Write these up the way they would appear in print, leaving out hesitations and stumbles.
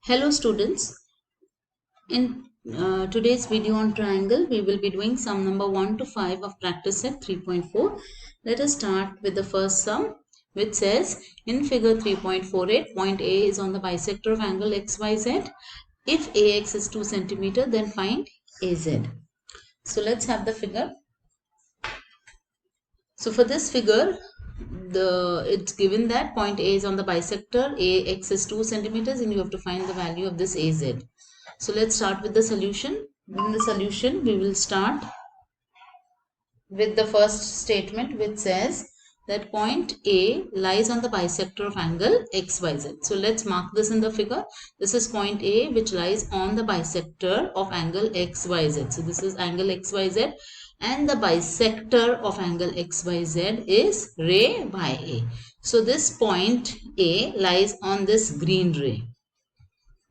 Hello students, in today's video on triangle, we will be doing sum number 1 to 5 of practice set 3.4. Let us start with the first sum, which says in figure 3.48, point A is on the bisector of angle XYZ. If AX is 2 cm, then find AZ. So let's have the figure. So for this figure, it's given that point A is on the bisector, AX is 2 centimeters, and you have to find the value of this AZ. So let's start with the solution. In the solution, we will start with the first statement, which says that point A lies on the bisector of angle XYZ. So let's mark this in the figure. This is point A, which lies on the bisector of angle XYZ. So this is angle XYZ, and the bisector of angle XYZ is ray YA. So this point A lies on this green ray,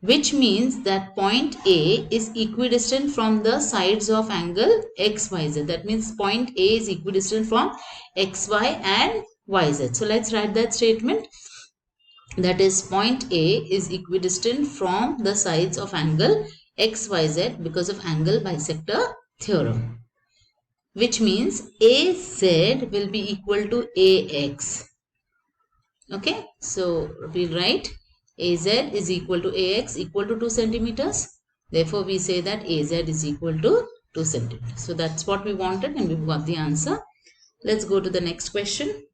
which means that point A is equidistant from the sides of angle XYZ. That means point A is equidistant from XY and YZ. So let's write that statement. That is, point A is equidistant from the sides of angle XYZ because of angle bisector theorem, which means AZ will be equal to AX. Okay, so we'll write AZ is equal to AX equal to 2 centimeters. Therefore, we say that AZ is equal to 2 centimeters. So that's what we wanted, and we've got the answer. Let's go to the next question.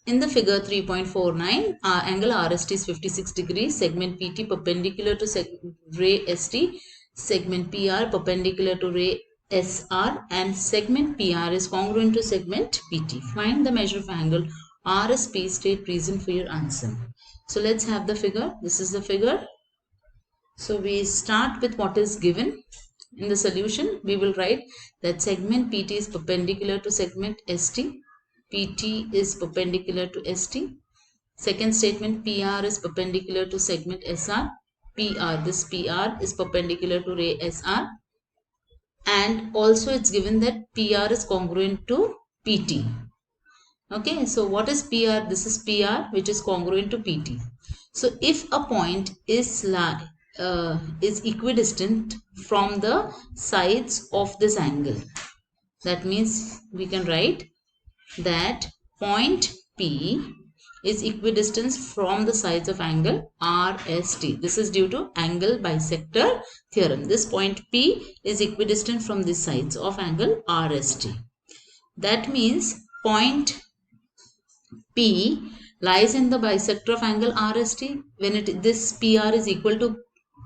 In the figure 3.49, our angle RST is 56 degrees, segment PT perpendicular to ray ST, segment PR perpendicular to ray SR, and segment PR is congruent to segment PT. Find the measure of angle RSP. State reason for your answer. So let's have the figure. This is the figure. So we start with what is given. In the solution, we will write that segment PT is perpendicular to segment ST. PT is perpendicular to ST. Second statement, PR is perpendicular to segment SR. This PR is perpendicular to ray SR. And also it's given that PR is congruent to PT. Okay, so what is PR? This is PR, which is congruent to PT. So if a point is equidistant from the sides of this angle, that means we can write that point P is equidistant from the sides of angle RST. This is due to angle bisector theorem. This point P is equidistant from the sides of angle RST. That means point P lies in the bisector of angle RST. When this PR is equal to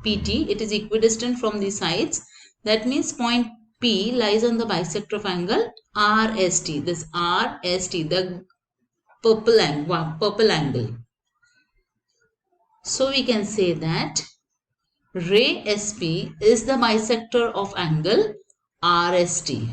PT, it is equidistant from the sides. That means point P lies on the bisector of angle RST. This RST, the purple angle. So we can say that ray SP is the bisector of angle RST.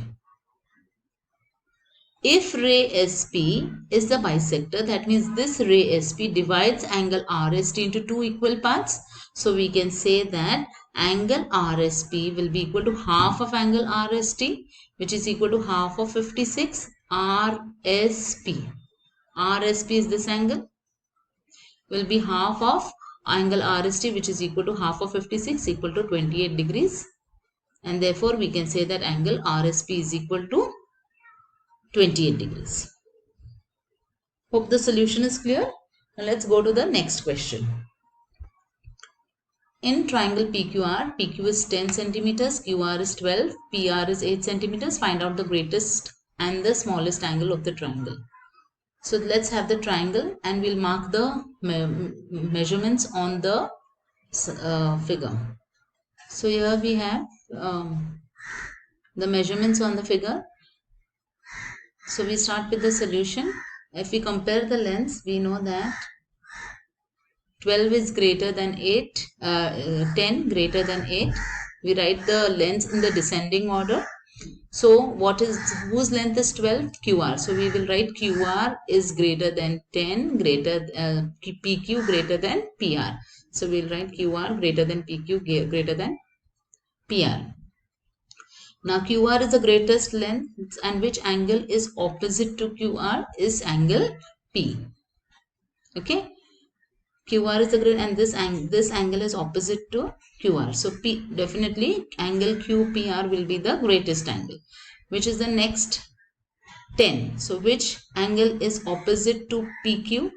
If ray SP is the bisector, that means this ray SP divides angle RST into two equal parts. So we can say that angle RSP will be equal to half of angle RST, which is equal to half of 56 RSP. RSP is this angle, will be half of angle RST, which is equal to half of 56, equal to 28 degrees. And therefore, we can say that angle RSP is equal to 28 degrees. Hope the solution is clear. Now let's go to the next question. In triangle PQR, PQ is 10 centimeters, QR is 12, PR is 8 centimeters. Find out the greatest and the smallest angle of the triangle. So let's have the triangle, and we'll mark the measurements on the figure. So here we have the measurements on the figure. So we start with the solution. If we compare the lengths, we know that 12 is greater than 8, 10 greater than 8. We write the lengths in the descending order. So whose length is 12? QR. So we will write QR is greater than 10, PQ greater than PR. So we'll write QR greater than PQ greater than PR. Now QR is the greatest length, and which angle is opposite to QR is angle P. Okay. QR is the great, and this angle is opposite to QR. So P, definitely angle QPR will be the greatest angle. Which is the next 10? So which angle is opposite to PQ?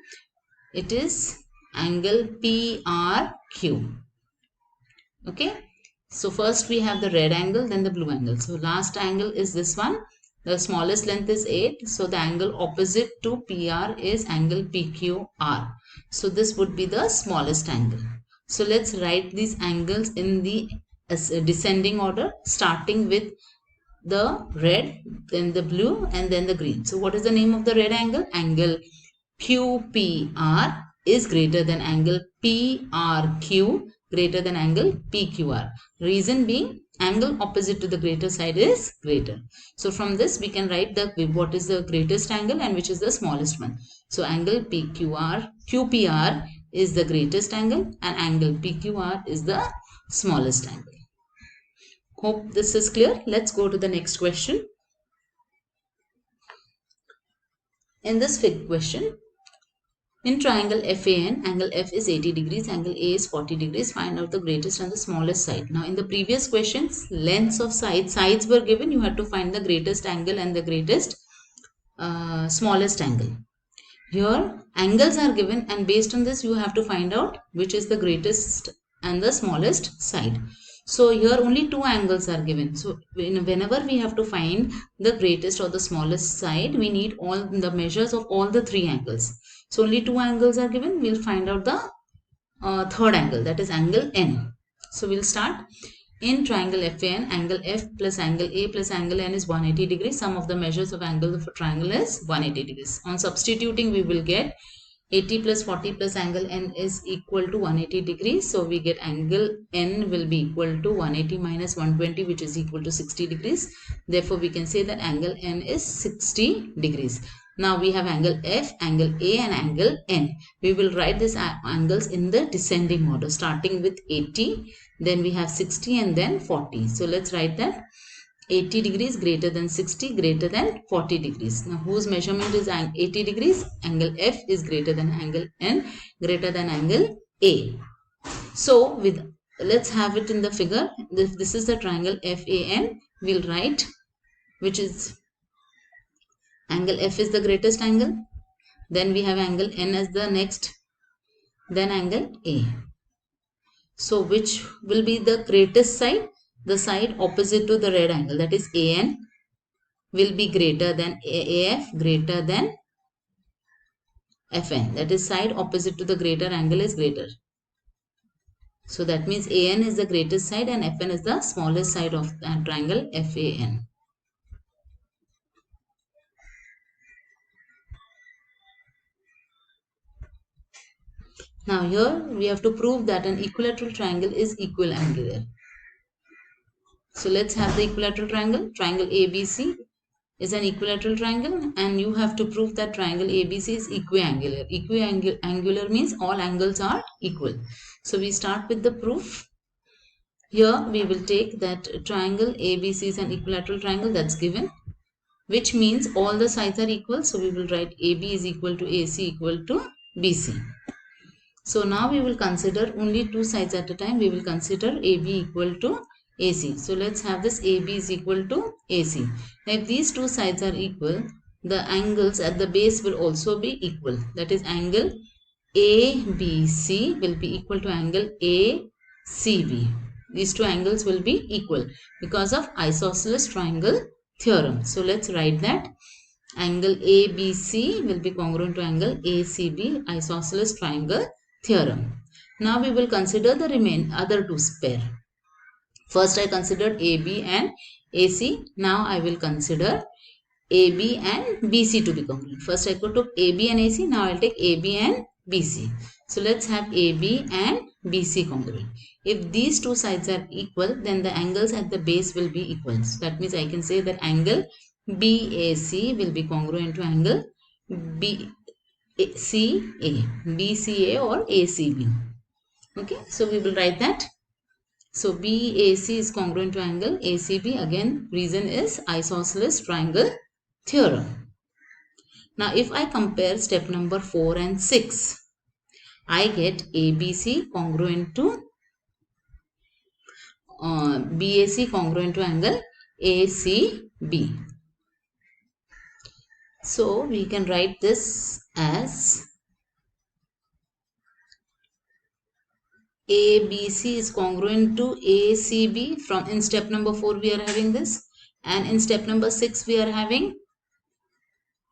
It is angle PRQ. Okay. So first we have the red angle, then the blue angle. So last angle is this one. The smallest length is 8. So the angle opposite to PR is angle PQR. So this would be the smallest angle. So let's write these angles in the descending order, starting with the red, then the blue, and then the green. So what is the name of the red angle? Angle QPR is greater than angle PRQ greater than angle PQR. Reason being, angle opposite to the greater side is greater. So from this we can write what is the greatest angle and which is the smallest one. So angle QPR is the greatest angle and angle PQR is the smallest angle. Hope this is clear. Let's go to the next question. In this question, in triangle FAN, angle F is 80 degrees, angle A is 40 degrees. Find out the greatest and the smallest side. Now, in the previous questions, lengths of sides were given. You had to find the greatest angle and the greatest smallest angle. Here, angles are given, and based on this, you have to find out which is the greatest and the smallest side. So here only two angles are given. So whenever we have to find the greatest or the smallest side, we need all the measures of all the three angles. So only two angles are given. We'll find out the third angle, that is angle N. So we'll start. In triangle FAN, angle F plus angle A plus angle N is 180 degrees. Sum of the measures of angle of a triangle is 180 degrees. On substituting, we will get 80 plus 40 plus angle N is equal to 180 degrees. So we get angle N will be equal to 180 minus 120, which is equal to 60 degrees. Therefore, we can say that angle N is 60 degrees. Now we have angle F, angle A and angle N. We will write these angles in the descending order, starting with 80, then we have 60 and then 40. So let's write that 80 degrees greater than 60 greater than 40 degrees. Now whose measurement is 80 degrees? Angle F is greater than angle N greater than angle A. So let's have it in the figure. This is the triangle FAN. We'll write which is angle F is the greatest angle. Then we have angle N as the next. Then angle A. So which will be the greatest side? The side opposite to the red angle, that is AN, will be greater than AF, greater than FN. That is side opposite to the greater angle is greater. So that means AN is the greatest side and FN is the smallest side of the triangle FAN. Now here we have to prove that an equilateral triangle is equiangular. So let's have the equilateral triangle. Triangle ABC is an equilateral triangle and you have to prove that triangle ABC is equiangular. Equiangular means all angles are equal. So we start with the proof. Here we will take that triangle ABC is an equilateral triangle, that's given, which means all the sides are equal. So we will write AB is equal to AC equal to BC. So now we will consider only two sides at a time. We will consider AB equal to AC. So let's have this AB is equal to AC. Now if these two sides are equal, the angles at the base will also be equal. That is angle ABC will be equal to angle ACB. These two angles will be equal because of isosceles triangle theorem. So let's write that angle ABC will be congruent to angle ACB, isosceles triangle theorem. Now we will consider the other two pair. First I considered AB and AC. Now I will consider AB and BC to be congruent. First I took AB and AC. Now I will take AB and BC. So let's have AB and BC congruent. If these two sides are equal, then the angles at the base will be equal. So that means I can say that angle BAC will be congruent to angle BCA, BCA or ACB. Okay, so we will write that. So BAC is congruent to angle ACB. Again, reason is isosceles triangle theorem. Now if I compare step number 4 and 6, I get ABC congruent to BAC congruent to angle ACB. So we can write this as ABC is congruent to ACB. From in step number 4 we are having this, and in step number 6 we are having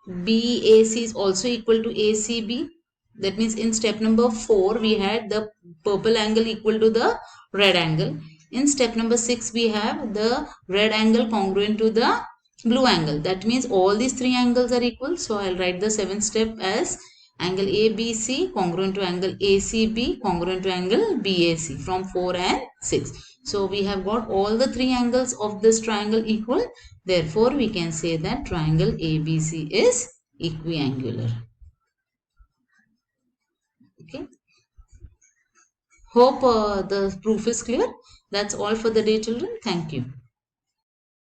BAC is also equal to ACB. That means in step number 4 we had the purple angle equal to the red angle. In step number 6 we have the red angle congruent to the blue angle. That means all these three angles are equal. So I'll write the seventh step as angle ABC congruent to angle ACB congruent to angle BAC from 4 and 6. So we have got all the three angles of this triangle equal. Therefore, we can say that triangle ABC is equiangular. Okay. Hope the proof is clear. That's all for the day, children. Thank you.